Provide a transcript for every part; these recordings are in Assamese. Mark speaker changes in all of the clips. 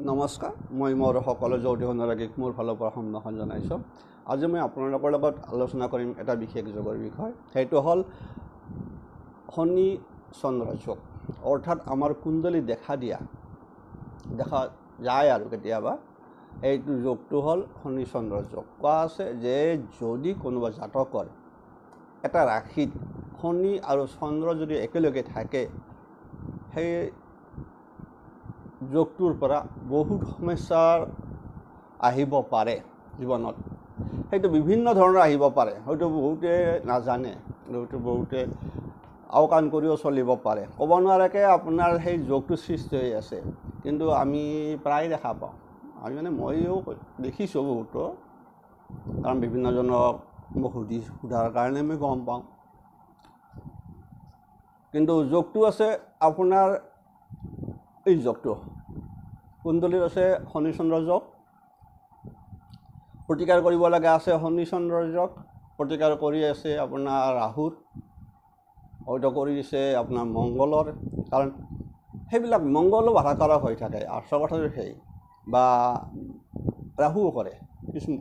Speaker 1: নমস্কাৰ মই মোৰ সকলো যৌতুক অনুৰাগীক মোৰ ফালৰ পৰা সম্ভাষণ জনাইছোঁ। আজি মই আপোনালোকৰ লগত আলোচনা কৰিম এটা বিশেষ যোগৰ বিষয়। সেইটো হ'ল শনি চন্দ্ৰ যোগ, অৰ্থাৎ আমাৰ কুণ্ডলী দেখা যায় আৰু কেতিয়াবা এইটো যোগটো হ'ল শনি চন্দ্ৰ যোগ। কোৱা আছে যে যদি কোনোবা জাতকৰ এটা ৰাশিত শনি আৰু চন্দ্ৰ যদি একেলগে থাকে, সেই যোগটোৰ পৰা বহুত সমস্যাৰ আহিব পাৰে জীৱনত। সেইটো বিভিন্ন ধৰণৰ আহিব পাৰে, হয়তো বহুতে নাজানে, বহুতে আওকাণ কৰিও চলিব পাৰে, ক'ব নোৱাৰাকৈ আপোনাৰ সেই যোগটো সৃষ্টি হৈ আছে। কিন্তু আমি প্ৰায় দেখা পাওঁ, আমি ময়ো দেখিছোঁ বহুতো, কাৰণ বিভিন্নজনক মোক সোধাৰ কাৰণে মই গম পাওঁ। কিন্তু যোগটো আছে আপোনাৰ এই যোগটো কুণ্ডলীত আছে শনি চন্দ্ৰ যোগ, প্ৰতিকাৰ কৰিব লগা আছে শনি চন্দ্ৰ যোগ, প্ৰতিকাৰ কৰি আছে আপোনাৰ ৰাহুৰ, হয়তো কৰি দিছে আপোনাৰ মংগলৰ, কাৰণ সেইবিলাক মংগলো বাধাকাৰক হৈ থাকে। আচল কথাটো সেই, বা ৰাহুও কৰে কিছুমান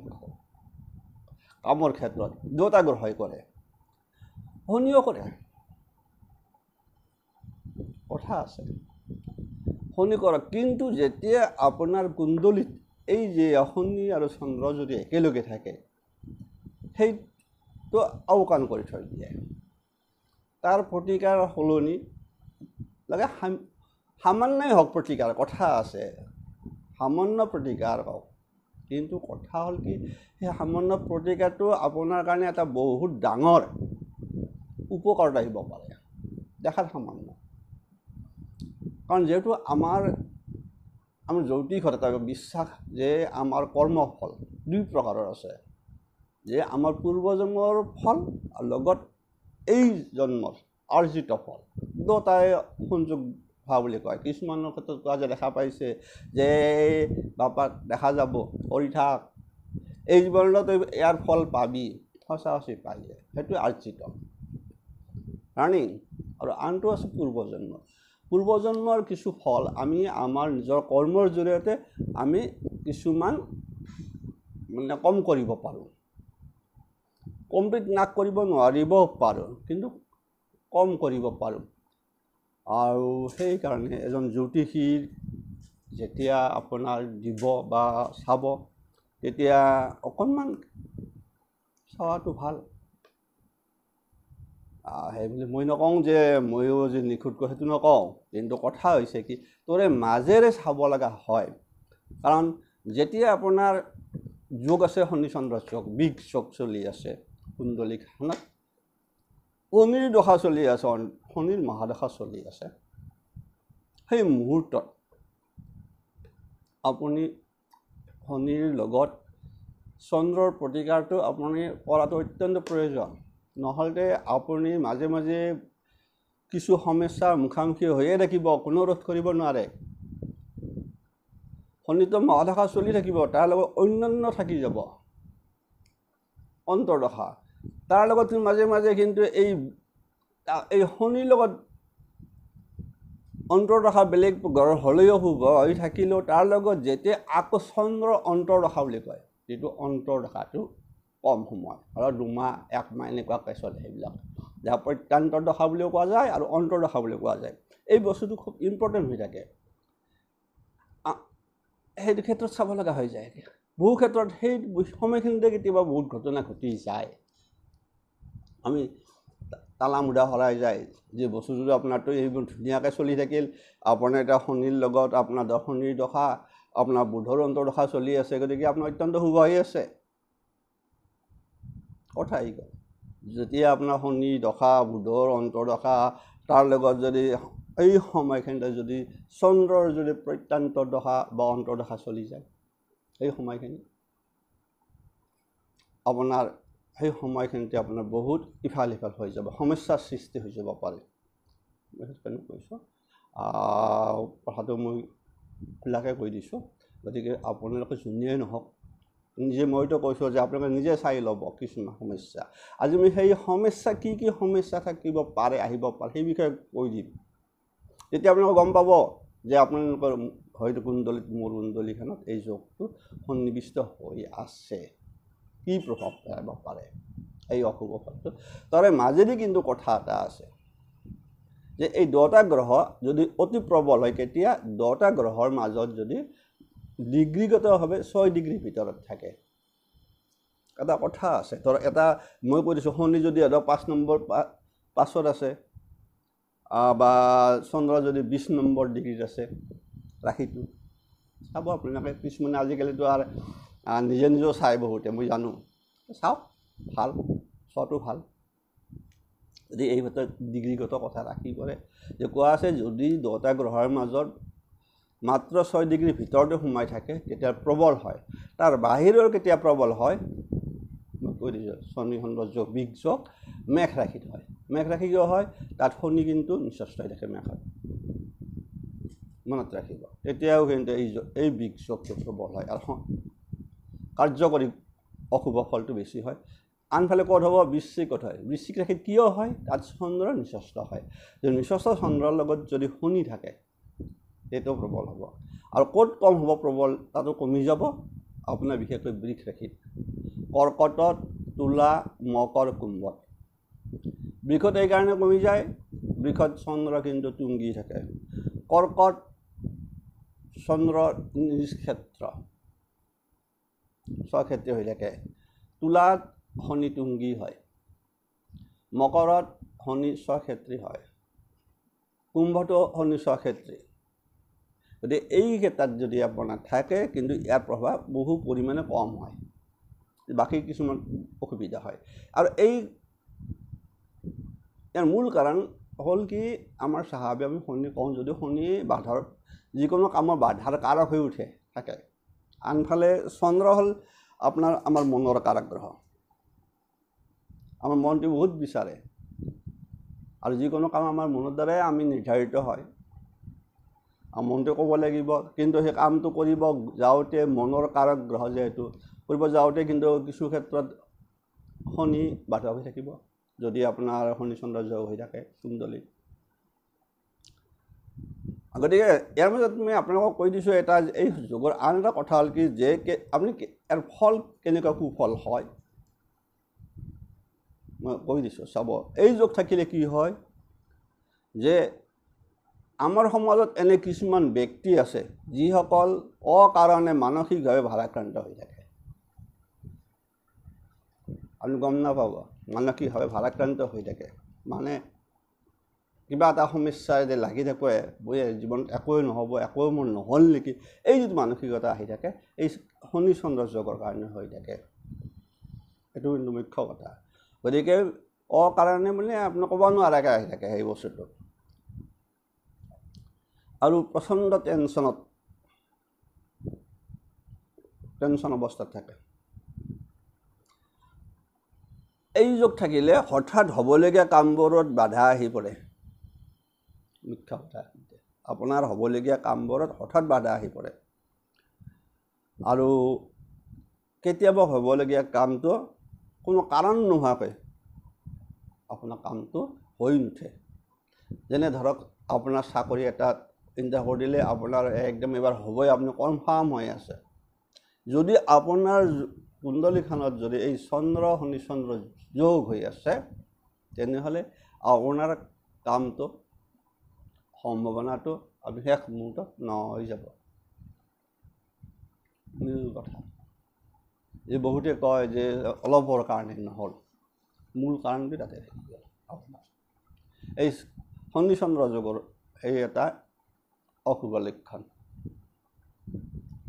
Speaker 1: কামৰ ক্ষেত্ৰত, দুয়োটা গ্ৰহই কৰে, শনিও কৰে, কথা আছে শনি কৰক। কিন্তু যেতিয়া আপোনাৰ কুণ্ডলীত এই যে শনি আৰু চন্দ্ৰ যদি একেলগে থাকে, সেইটো আওকাণ কৰি থৈ দিয়ে। তাৰ প্ৰতিকাৰ সলনি লাগে সামান্যই হওক প্ৰতিকাৰ, কথা আছে সামান্য প্ৰতিকাৰ হওক, কিন্তু কথা হ'ল কি, সেই সামান্য প্ৰতিকাৰটো আপোনাৰ কাৰণে এটা বহুত ডাঙৰ উপকাৰত আহিব পাৰে, দেখাত সামান্য। কাৰণ যিহেতু আমাৰ জ্যোতিষত এটা বিশ্বাস যে আমাৰ কৰ্মফল দুই প্ৰকাৰৰ আছে, যে আমাৰ পূৰ্বজন্মৰ ফল আৰু লগত এই জন্মৰ অৰ্জিত ফল, দুটাই সংযোগ হোৱা বুলি কয়। কিছুমানৰ ক্ষেত্ৰত কোৱা যে দেখা পাইছে যে বাপাক দেখা যাব, কৰি থাক, এই জীৱনত ইয়াৰ ফল পাবি, সঁচা পাই যায়, সেইটো অৰ্জিত ৰানিং। আৰু আনটো আছে পূৰ্বজন্মৰ কিছু ফল আমি আমাৰ নিজৰ কৰ্মৰ জৰিয়তে আমি কিছুমান কম কৰিব পাৰোঁ, কমপ্লিট কৰিব নোৱাৰিব পাৰোঁ, কিন্তু কম কৰিব পাৰোঁ। আৰু সেইকাৰণে এজন জ্যোতিষীৰ যেতিয়া আপোনাৰ দিব বা চাব, তেতিয়া অকণমান চোৱাটো ভাল। সেইবুলি মই নকওঁ যে ময়ো যে নিখুঁতকৈ, সেইটো নকওঁ, কিন্তু কথা হৈছে কি, তোৰে মাজেৰে চাব লগা হয়। কাৰণ যেতিয়া আপোনাৰ যোগ আছে শনি চন্দ্ৰ যোগ, বিগ যোগ চলি আছে কুণ্ডলীখনত, শনিৰ দশা চলি আছে, শনিৰ মহাদশা চলি আছে, সেই মুহূৰ্তত আপুনি শনিৰ লগত চন্দ্ৰৰ প্ৰতিকাৰটো আপুনি কৰাটো অত্যন্ত প্ৰয়োজন। নহ'লে আপুনি মাজে মাজে কিছু সমস্যাৰ মুখামুখি হৈয়ে থাকিব, কোনো ৰোধ কৰিব নোৱাৰে। শনিটো মহাদশা চলি থাকিব, তাৰ লগত অন্যান্য থাকি যাব অন্তৰ্দশা, তাৰ লগত মাজে মাজে কিন্তু এই শনিৰ লগত অন্তৰ্দশা বেলেগ গ্ৰহ হ'লেও শুভ হৈ থাকিলেও, তাৰ লগত যেতিয়া আকৌ চন্দ্ৰৰ অন্তৰ্দশা বুলি কয়, যিটো অন্তৰ্দশাটো কম সময়, ধৰক 2 মাহ 1 মাহ এনেকুৱাকৈ চলে, সেইবিলাক যাৰ প্ৰত্যান্তৰ দশা বুলিও কোৱা যায় আৰু অন্তৰ্দশা বুলিও কোৱা যায়। এই বস্তুটো খুব ইম্পৰ্টেণ্ট হৈ থাকে, সেইটো ক্ষেত্ৰত চাব লগা হৈ যায়। বহু ক্ষেত্ৰত সেই সময়খিনিতে কেতিয়াবা বহুত ঘটনা ঘটি যায়, আমি তালা মুদা হৰাই যায়, যে বস্তুটো আপোনাৰতো এইবোৰ ধুনীয়াকৈ চলি থাকিল, আপোনাৰ এতিয়া শনিৰ লগত আপোনাৰ শনিৰ দশা, আপোনাৰ বুধৰ অন্তৰ্দশা চলি আছে, গতিকে আপোনাৰ অত্যন্ত শুভ হৈ আছে। কথা আহি গ'ল, যেতিয়া আপোনাৰ শনি দশা, বুধৰ অন্তৰ্দশা, তাৰ লগত যদি এই সময়খিনিতে যদি চন্দ্ৰৰ যদি প্ৰত্যান্তৰ দশা বা অন্তৰ্দশা চলি যায়, সেই সময়খিনি আপোনাৰ আপোনাৰ বহুত ইফাল সিফাল হৈ যাব, সমস্যাৰ সৃষ্টি হৈ যাব পাৰে। কৈছোঁ কথাটো মই খোলাকৈ কৈ দিছোঁ, গতিকে আপোনালোকে যোনেই নহওক, নিজে মইতো কৈছোঁ যে আপোনালোকে নিজে চাই ল'ব কিছুমান সমস্যা। আজি মই সেই সমস্যা কি সমস্যা থাকিব পাৰে, আহিব পাৰে, সেই বিষয়ে কৈ দিম। তেতিয়া আপোনালোকে গম পাব যে আপোনালোকৰ হয়তো কুণ্ডলিত মোৰ কুণ্ডলীখনত এই যোগটো সন্নিৱিষ্ট হৈ আছে কি প্ৰভাৱ পেলাব পাৰে এই অশুভ ফলটো তাৰে মাজেদি কিন্তু কথা এটা আছে যে এই দুটা গ্ৰহ যদি অতি প্ৰবল হয় কেতিয়া দুটা গ্ৰহৰ মাজত যদি ডিগ্ৰীগতভাৱে 6 ডিগ্ৰীৰ ভিতৰত থাকে এটা কথা আছে ধৰ এটা মই কৈ দিছোঁ শনি যদি 5 নম্বৰ পাছত আছে বা চন্দ্ৰ যদি 20 নম্বৰ ডিগ্ৰীত আছে ৰাশিটো চাব আপোনালোকে কিছুমানে আজিকালিতো আৰু নিজে নিজেও চাই বহুতে মই জানো চাওক ভাল চোৱাটো ভাল যদি এই ভিতৰত ডিগ্ৰীগত কথা ৰাখি পৰে যে কোৱা আছে যদি দুটা গ্ৰহৰ মাজত মাত্ৰ 6 ডিগ্ৰীৰ ভিতৰতে সোমাই থাকে তেতিয়া প্ৰবল হয় তাৰ বাহিৰৰ কেতিয়া প্ৰবল হয় মই কৈ দিছোঁ শনি চন্দ্ৰ যোগ বিগ যোগ মেঘ ৰাশিত হয় মেঘ ৰাশি কিয় হয় তাত শনি কিন্তু নিচস্ত হৈ থাকে মেঘত মনত ৰাখিব তেতিয়াও কিন্তু এই বিগ যোগটো প্ৰবল হয় আৰু কাৰ্যকৰী অশুভ ফলটো বেছি হয় আনফালে ক'ত হ'ব বৃশ্চিকত হয় বৃশ্চিক ৰাশিত কিয় হয় তাত চন্দ্ৰ নিচস্ত হয় যে নিচস্ত চন্দ্ৰৰ লগত যদি শনি থাকে এইটো প্ৰবল হ'ব আৰু ক'ত কম হ'ব প্ৰবল তাতো কমি যাব আপোনাৰ বিশেষকৈ বৃষ ৰাশিত কৰ্কটত তুলা মকৰ কুম্ভত বৃষত এই কাৰণে কমি যায় বৃষত চন্দ্ৰ কিন্তু তুংগি থাকে কৰ্কট চন্দ্ৰ নিজ ক্ষেত্ৰ স্বক্ষেত্ৰী হৈ থাকে তুলাত শনি তুংগী হয় মকৰত শনি স্বক্ষেত্ৰী হয় কুম্ভটো শনি স্বক্ষেত্ৰী গতিকে এই ক্ষেত্ৰত যদি আপোনাৰ থাকে কিন্তু ইয়াৰ প্ৰভাৱ বহু পৰিমাণে কম হয় বাকী কিছুমান অসুবিধা হয় আৰু ইয়াৰ মূল কাৰণ হ'ল কি আমাৰ স্বাভাৱিক আমি শনি কওঁ যদি শনি বাধাৰ যিকোনো কামৰ বাধাৰ কাৰক হৈ উঠে থাকে আনফালে চন্দ্ৰ হ'ল আপোনাৰ আমাৰ মনৰ কাৰক গ্ৰহ আমাৰ মনটো বহুত বিচাৰে আৰু যিকোনো কাম আমাৰ মনৰ দ্বাৰাই আমি নিৰ্ধাৰিত হয় মনটো ক'ব লাগিব কিন্তু সেই কামটো কৰিব যাওঁতে মনৰ কাৰক গ্ৰহ যিহেতু কৰিব যাওঁতে কিন্তু কিছু ক্ষেত্ৰত শনি বাধা হৈ থাকিব যদি আপোনাৰ শনি চন্দ্ৰ যোগ হৈ থাকে কুণ্ডলীত গতিকে ইয়াৰ মাজত মই আপোনালোকক কৈ দিছোঁ এটা এই যোগৰ আন এটা কথা হ'ল কি যে আপুনি ইয়াৰ ফল কেনেকুৱা কুফল হয় মই কৈ দিছোঁ চাব এই যোগ থাকিলে কি হয় যে আমাৰ সমাজত এনে কিছুমান ব্যক্তি আছে যিসকল অকাৰণে মানসিকভাৱে ভাৰাক্ৰান্ত হৈ থাকে আপুনি গম নাপাব মানসিকভাৱে ভাৰাক্ৰান্ত হৈ থাকে মানে কিবা এটা সমস্যাৰে লাগি থাকে জীৱনত একোৱে নহ'ব একোৱে মোৰ নহ'ল নেকি এই যিটো মানসিকতা আহি থাকে এই শনি চন্দ্ৰ যোগৰ কাৰণে হৈ থাকে এইটো কিন্তু মুখ্য কথা গতিকে অকাৰণে মানে আপুনি ক'ব নোৱাৰাকৈ আহি থাকে সেই বস্তুটো আৰু প্ৰচণ্ড টেনশ্যন অৱস্থাত থাকে এই যোগ থাকিলে হঠাৎ হ'বলগীয়া কামবোৰত বাধা আহি পৰে মুখ্য কথা আপোনাৰ হ'বলগীয়া কামবোৰত হঠাৎ বাধা আহি পৰে আৰু কেতিয়াবা হ'বলগীয়া কামটো কোনো কাৰণ নোহোৱাকৈ আপোনাৰ কামটো হৈ নুঠে যেনে ধৰক আপোনাৰ চাকৰি এটাত ইণ্টাৰভিউ দিলে আপোনাৰ একদম এবাৰ হ'বই আপুনি কনফাৰ্ম হৈ আছে যদি আপোনাৰ কুণ্ডলীখনত যদি এই চন্দ্ৰ শনি চন্দ্ৰ যোগ হৈ আছে তেনেহ'লে আপোনাৰ কামটো সম্ভাৱনাটো আপুনি শেষ মুহূৰ্তত হৈ যাব মূল কথা এই বহুতে কয় যে অলপৰ কাৰণে নহ'ল মূল কাৰণটো তাতে থাকি গ'ল আপোনাৰ এই শনি চন্দ্ৰ যোগৰ এই এটা অশুভ লক্ষণ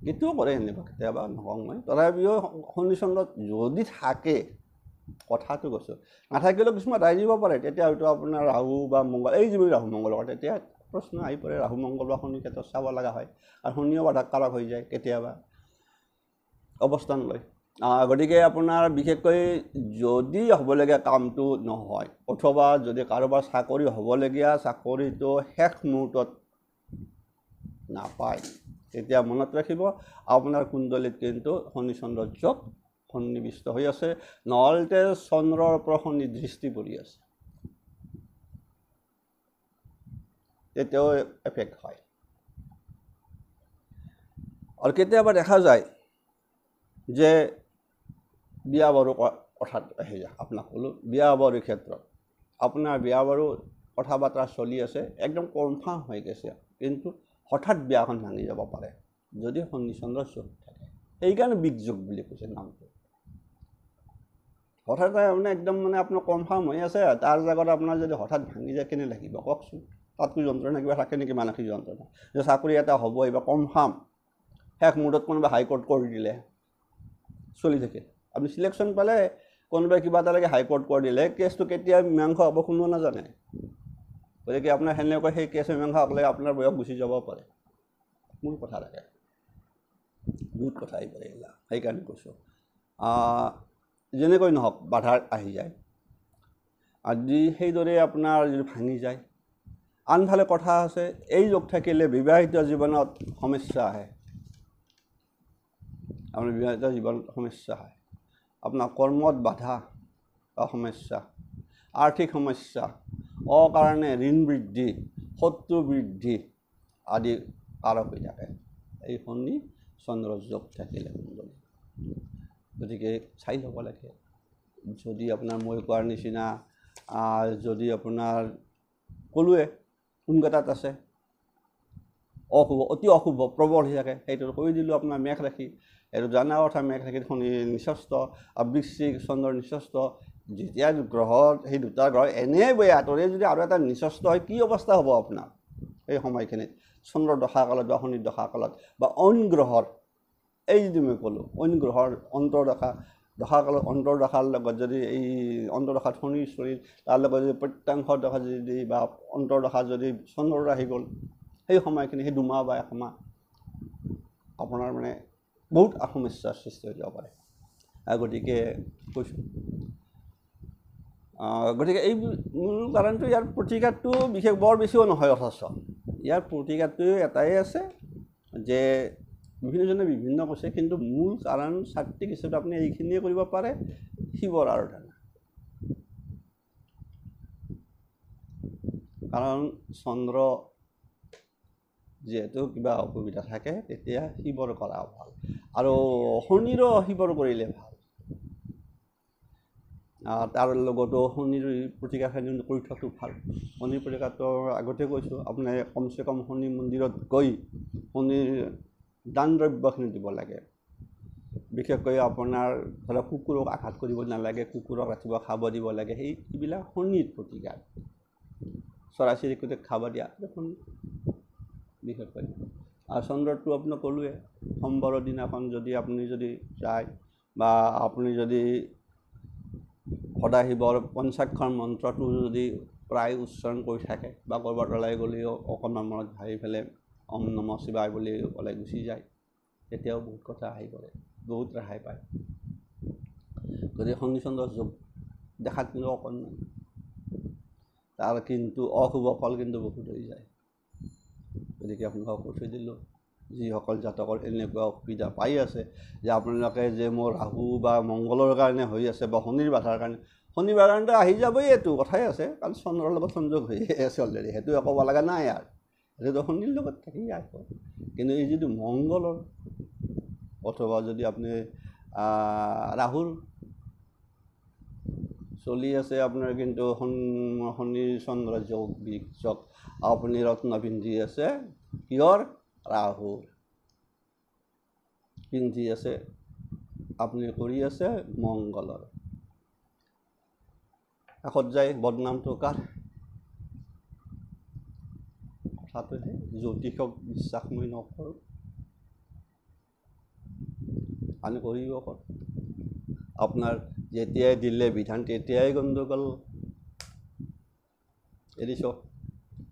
Speaker 1: এইটোও কৰে এনেকুৱা কেতিয়াবা নকওঁ মই তথাপিও শনি চন্দ্ৰত যদি থাকে কথাটো কৈছোঁ নাথাকিলেও কিছুমান ৰাইজ দিব পাৰে তেতিয়া হয়তো আপোনাৰ ৰাহু বা মংগল এই যিবোৰ ৰাহু মংগল কৰে তেতিয়া প্ৰশ্ন আহি পৰে ৰাহু মংগল বা শনি ক্ষেত্ৰত চাব লগা হয় আৰু শনিও বাধাকাৰক হৈ যায় কেতিয়াবা অৱস্থান লৈ গতিকে আপোনাৰ বিশেষকৈ যদি হ'বলগীয়া কামটো নহয় অথবা যদি কাৰোবাৰ চাকৰি হ'বলগীয়া চাকৰিটো শেষ মুহূৰ্তত নাপায় তেতিয়া মনত ৰাখিব আপোনাৰ কুণ্ডলীত কিন্তু শনি চন্দ্ৰ যোগ সন্নিৱিষ্ট হৈ আছে নহ'লে চন্দ্ৰৰ পৰা শনি দৃষ্টি পৰি আছে তেতিয়াও এফেক্ট হয় আৰু কেতিয়াবা দেখা যায় যে বিয়া বাৰু কথাত আহি যায় আপোনাক ক'লোঁ বিয়া বাৰুৰ ক্ষেত্ৰত আপোনাৰ বিয়া বাৰু কথা বাৰ্তা চলি আছে একদম কনফাৰ্ম হৈ গৈছে কিন্তু হঠাৎ বিয়াখন ভাঙি যাব পাৰে যদি শনি চন্দ্ৰ যোগ থাকে সেইকাৰণে বিগযোগ বুলি কৈছে নামটো হঠাৎ মানে একদম মানে আপোনাৰ কনফাৰ্ম হৈ আছে তাৰ জাগত আপোনাৰ যদি হঠাৎ ভাঙি যায় কেনে লাগিব কওকচোন তাতকৈ যন্ত্ৰণা কিবা থাকে নেকি মানসিক যন্ত্ৰণা যে চাকৰি এটা হ'ব এইবাৰ কনফাৰ্ম শেষ মুহূৰ্তত কোনোবা হাইকোৰ্ট কৰি দিলে চলি থাকে আপুনি চিলেকশ্যন পালে কোনোবাই কিবা এটালৈকে হাইকোৰ্ট কৰি দিলে কেছটো কেতিয়া মীমাংসা হ'ব কোনো নাজানে গতিকে আপোনাৰ সেনেকুৱা সেই কেছ মীমাংসা হ'লে আপোনাৰ বয়স গুচি যাব পাৰে মূল কথা থাকে বহুত কথা আহি পৰে এইবিলাক সেইকাৰণে কৈছোঁ যেনেকৈ নহওক বাধা আহি যায় আজি সেইদৰে আপোনাৰ যদি ভাঙি যায় আনফালে কথা আছে এই যোগ থাকিলে বিবাহিত জীৱনত সমস্যা আহে আপোনাৰ বিবাহিত জীৱনত সমস্যা হয় আপোনাৰ কৰ্মত বাধা বা সমস্যা আৰ্থিক সমস্যা অকাৰণে ঋণ বৃদ্ধি শত্ৰু বৃদ্ধি আদি কাৰক হৈ থাকে এই শনি চন্দ্ৰ যোগ থাকিলে কুণ্ডলী গতিকে চাই ল'ব লাগে যদি আপোনাৰ মই কোৱাৰ নিচিনা যদি আপোনাৰ ক'লোৱে কোনকেইটাত আছে অশুভ অতি অশুভ প্ৰবল হৈ থাকে সেইটো কৈ দিলোঁ আপোনাৰ মেঘ ৰাশি এইটো জানা কথা মেঘ ৰাশিত শনি নিচস্ত বৃশ্চিক চন্দ্ৰ নিচস্ত যেতিয়া গ্ৰহত সেই দুটা গ্ৰহ এনেই বেয়া আঁতৰে যদি আৰু এটা নিচস্ত হয় কি অৱস্থা হ'ব আপোনাৰ এই সময়খিনিত চন্দ্ৰৰ দশাকালত বা শনিৰ দশাকালত বা অইন গ্ৰহৰ এই যদি মই ক'লোঁ অইন গ্ৰহৰ দশাকালত অন্তৰ্দশাৰ লগত যদি এই অন্তৰ্দশাত শনিৰ শৰীৰ তাৰ লগত যদি প্ৰত্যাংশ দশা যদি বা অন্তৰ্দশা যদি চন্দ্ৰৰ আহি গ'ল সেই সময়খিনি সেই দুমাহ বা একমাহ আপোনাৰ মানে বহুত সমস্যাৰ সৃষ্টি হৈ যাব পাৰে গতিকে কৈছোঁ গতিকে এই মূল কাৰণটো ইয়াৰ প্ৰতিকাৰটো বিশেষ বৰ বেছিও নহয় অথচ ইয়াৰ প্ৰতিকাৰটো এটাই আছে যে বিভিন্নজনে বিভিন্ন কৈছে কিন্তু মূল কাৰণ চাত্বিক হিচাপে আপুনি এইখিনিয়ে কৰিব পাৰে শিৱৰ আৰাধনা কাৰণ চন্দ্ৰ যিহেতু কিবা অসুবিধা থাকে তেতিয়া শিৱৰ কৰা ভাল আৰু শনিৰো শিৱৰ কৰিলে ভাল তাৰ লগতো শনিৰ প্ৰতিকাৰখিনি কৰি থোৱাটো ভাল শনিৰ প্ৰতিকাৰটো আগতে কৈছোঁ আপুনি কমচে কম শনি মন্দিৰত গৈ শনিৰ দান দ্ৰব্যখিনি দিব লাগে বিশেষকৈ আপোনাৰ ধৰক কুকুৰক আঘাত কৰিব নালাগে কুকুৰক ৰাতিপুৱা খাব দিব লাগে সেইবিলাক শনিৰ প্ৰতিকাৰ চৰাই চিৰিকটিক খাব দিয়া শনি বিশেষকৈ আৰু চন্দ্ৰটো আপোনাক ক'লোৱে সোমবাৰৰ দিনাখন যদি আপুনি যদি যায় বা আপুনি যদি সদায় শিৱৰ পঞ্চাক্ষৰ মন্ত্ৰটো যদি প্ৰায় উচ্চাৰণ কৰি থাকে বা ক'ৰবাত ওলাই গ'লেও অকণমান মনত ভাবি পেলাই ওম নমঃ শিৱায় বুলি ওলাই গুচি যায় তেতিয়াও বহুত কথা আহি পৰে বহুত ৰেহাই পায় গতিকে শনি চন্দ্ৰ যোগ দেখাত কিন্তু অকণমান তাৰ কিন্তু অশুভ ফল কিন্তু বহুত হৈ যায় গতিকে আপোনালোকক কৈ থৈ দিলোঁ যিসকল জাতকৰ এনেকুৱা অসুবিধা পাই আছে যে আপোনালোকে যে মোৰ ৰাহু বা মংগলৰ কাৰণে হৈ আছে বা শনিৰ বাধাৰ কাৰণে শনিবাৰ কাৰণতে আহি যাবই এইটো কথাই আছে কাৰণ চন্দ্ৰৰ লগত সংযোগ হৈ আছে অলৰেডি সেইটো ক'ব লগা নাই আৰু সেইটোতো শনিৰ লগত থাকি আহিব কিন্তু এই যিটো মংগলৰ অথবা যদি আপুনি ৰাহুৰ চলি আছে আপোনাৰ কিন্তু শনি চন্দ্ৰ যোগ বিযোগ আপুনি ৰত্ন পিন্ধি আছে কিহৰ ৰাহুৰ পিন্ধি আছে আপুনি কৰি আছে মংগলৰ কাষত যায় বদনামটো কাৰ কথাটোহে জ্যোতিষক বিশ্বাস মই নকৰোঁ আমি কৰিব ক'ত আপোনাৰ যেতিয়াই দিলে বিধান তেতিয়াই গণ্ডগোল এৰি চাওক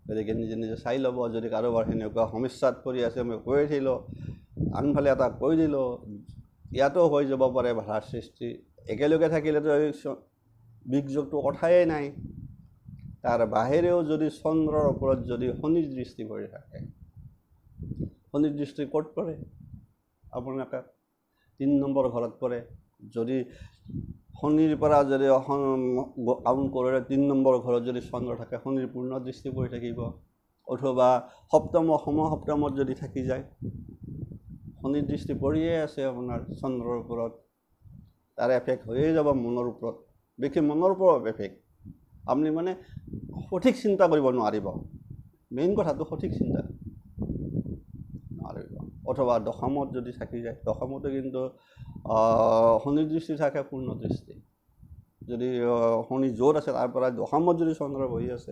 Speaker 1: গতিকে নিজে নিজে চাই ল'ব যদি কাৰোবাৰ সেনেকুৱা সমস্যাত পৰি আছে মই কৈ দিলোঁ আনফালে এটা কৈ দিলোঁ ইয়াতো হৈ যাব পাৰে বাধাৰ সৃষ্টি একেলগে থাকিলেতো বিগযোগটো কথাই নাই তাৰ বাহিৰেও যদি চন্দ্ৰৰ ওপৰত যদি শনিৰ দৃষ্টি পৰি থাকে শনিৰ দৃষ্টি ক'ত পৰে আপোনালোকে ৩ নম্বৰ ঘৰত পৰে যদি শনিৰ পৰা যদি কাউণ্ট কৰে ৩ নম্বৰ ঘৰত যদি চন্দ্ৰ থাকে শনিৰ পূৰ্ণ দৃষ্টি পৰি থাকিব অথবা সপ্তমত যদি থাকি যায় শনিৰ দৃষ্টি পৰিয়ে আছে আপোনাৰ চন্দ্ৰৰ ওপৰত, তাৰ এফেক্ট হৈয়ে যাব মনৰ ওপৰত, বিশেষ মনৰ ওপৰত এফেক্ট। আপুনি মানে সঠিক চিন্তা কৰিব নোৱাৰিব, মেইন কথাটো সঠিক চিন্তা নোৱাৰিব। অথবা দশমত যদি থাকি যায়, দশমতো কিন্তু শনিৰ দৃষ্টি থাকে পূৰ্ণ দৃষ্টি। যদি শনি য'ত আছে তাৰ পৰা দশমত যদি চন্দ্ৰ বহি আছে,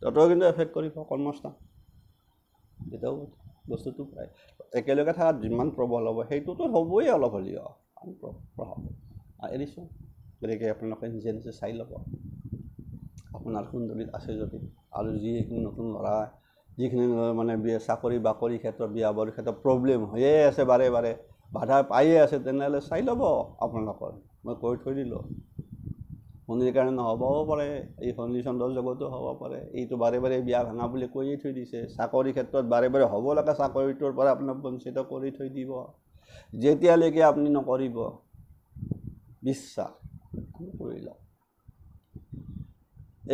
Speaker 1: তাতেও কিন্তু এফেক্ট কৰিব কৰ্মস্থান। তেতিয়াও বস্তুটো প্ৰায় একেলগে থকাত যিমান প্ৰবল হ'ব সেইটোতো হ'বই অলপ হ'লেও প্ৰভাৱ। এৰিছোঁ, গতিকে আপোনালোকে নিজে নিজে চাই ল'ব আপোনাৰ কুণ্ডলীত আছে যদি, আৰু যিখিনি নতুন ল'ৰা যিখিনি মানে চাকৰি বাকৰিৰ ক্ষেত্ৰত বিয়া বাৰুৰ ক্ষেত্ৰত প্ৰব্লেম হৈয়ে আছে, বাৰে বাৰে বাধা পায়ে আছে, তেনেহ'লে চাই ল'ব আপোনালোকৰ। মই কৈ থৈ দিলোঁ, শনিৰ কাৰণে নহ'বও পাৰে, এই শনি চন্দ্ৰৰ জগতো হ'ব পাৰে। এইটো বাৰে বাৰে বিয়া ভাঙা বুলি কৈয়ে থৈ দিছে। চাকৰিৰ ক্ষেত্ৰত বাৰে বাৰে হ'ব লগা চাকৰিটোৰ পৰা আপোনাক বঞ্চিত কৰি থৈ দিব যেতিয়ালৈকে আপুনি নকৰিব। বিশ্বাস কৰি লওক।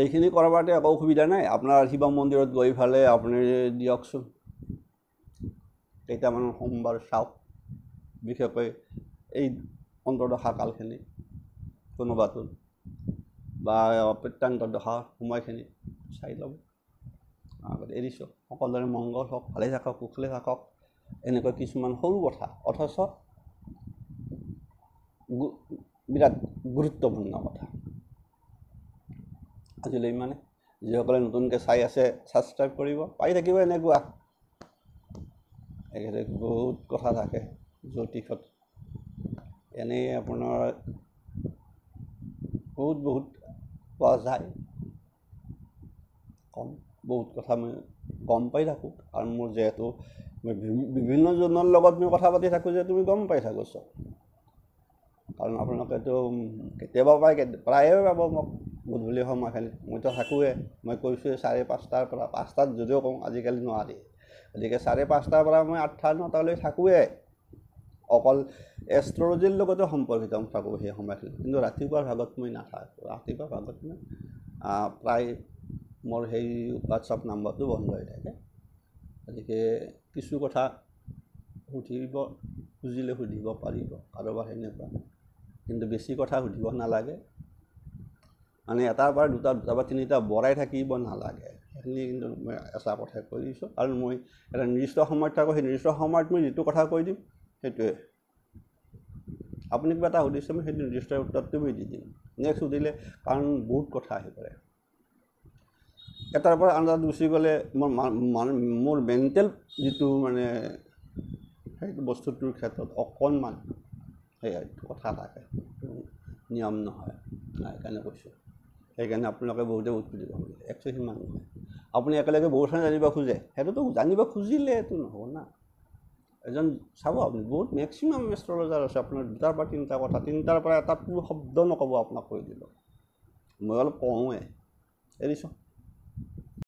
Speaker 1: এইখিনি কৰাতে একো অসুবিধা নাই। আপোনাৰ শিৱ মন্দিৰত গৈ ফালে আপুনি দিয়কচোন, কেইটামান সোমবাৰ চাওক, বিশেষকৈ এই অন্তৰ্দশা কালখিনি কোনোবাটো বা প্ৰত্যন্ত দশা সময়খিনি চাই ল'ব। এৰিছোঁ। সকলোৰে মংগল হওক, ভালে থাকক, কুশলে থাকক, এনেকুৱা কিছুমান সৰু কথা অথচ বিৰাট গুৰুত্বপূৰ্ণ কথা। আজিলৈ ইমানে। যিসকলে নতুনকৈ চাই আছে ছাবস্ক্ৰাইব কৰিব, পাই থাকিব এনেকুৱা। বহুত কথা থাকে জ্যোতিষত, এনেই আপোনাৰ বহুত পোৱা যায়। বহুত কথা মই গম পাই থাকোঁ, কাৰণ মোৰ যিহেতু মই বিভিন্নজনৰ লগত মই কথা পাতি থাকোঁ, যে তুমি গম পাই থাকোঁ চব। কাৰণ আপোনালোকেতো কেতিয়াবা পায়, প্ৰায়ে পাব মোক গধূলি সময়খিনিত। মইতো থাকোঁৱে, মই কৈছোঁৱে 5:30 পৰা 5টাত যদিও কওঁ, আজিকালি নোৱাৰি। গতিকে 5:30 পৰা মই 8-9টালৈ থাকোঁৱে। অকল এষ্ট্ৰলজিৰ লগতে সম্পৰ্কিত থাকোঁ সেই সময়খিনি, কিন্তু ৰাতিপুৱাৰ ভাগত মই নাথাকোঁ। ৰাতিপুৱাৰ ভাগত মই প্ৰায় মোৰ সেই হোৱাটছআপ নাম্বাৰটো বন্ধ হৈ থাকে। গতিকে কিছু কথা সুধিব খুজিলে সুধিব পাৰিব কাৰোবাৰ সেনেকুৱা, কিন্তু বেছি কথা সুধিব নালাগে। মানে এটাৰ পৰা দুটা বা তিনিটা বৰাই থাকিব নালাগে। সেইখিনি কিন্তু মই এটা কথাই কৈ দিছোঁ। আৰু মই এটা নিৰ্দিষ্ট সময়ত থাকোঁ, সেই নিৰ্দিষ্ট সময়ত মই যিটো কথা কৈ দিম সেইটোৱে। আপুনি কিবা এটা সুধিছে, মই সেই নিৰ্দিষ্ট উত্তৰটো মই দি দিম। নেক্সট সুধিলে, কাৰণ বহুত কথা আহি পৰে। এটাৰ পৰা আনটাত গুচি গ'লে মোৰ মেণ্টেল যিটো মানে সেইটো বস্তুটোৰ ক্ষেত্ৰত অকণমান সেয়া কথা থাকে, নিয়ম নহয়। সেইকাৰণে কৈছোঁ। সেইকাৰণে আপোনালোকে বহুতে বহুত বুজিব খোজে, একচুৱেলি সিমান নহয়। আপুনি একেলগে বহুতখিনি জানিব খোজে, সেইটোতো জানিব খুজিলে এইটো নহ'ব না। এজন চাব, আপুনি বহুত মেক্সিমাম এষ্ট্ৰলজাৰ আছে, আপোনাৰ 2টাৰ পৰা 3টা কথা, 3টাৰ পৰা এটা শব্দ নক'ব, আপোনাক কৈ দিলোঁ। মই অলপ কওঁৱে। এৰিছোঁ।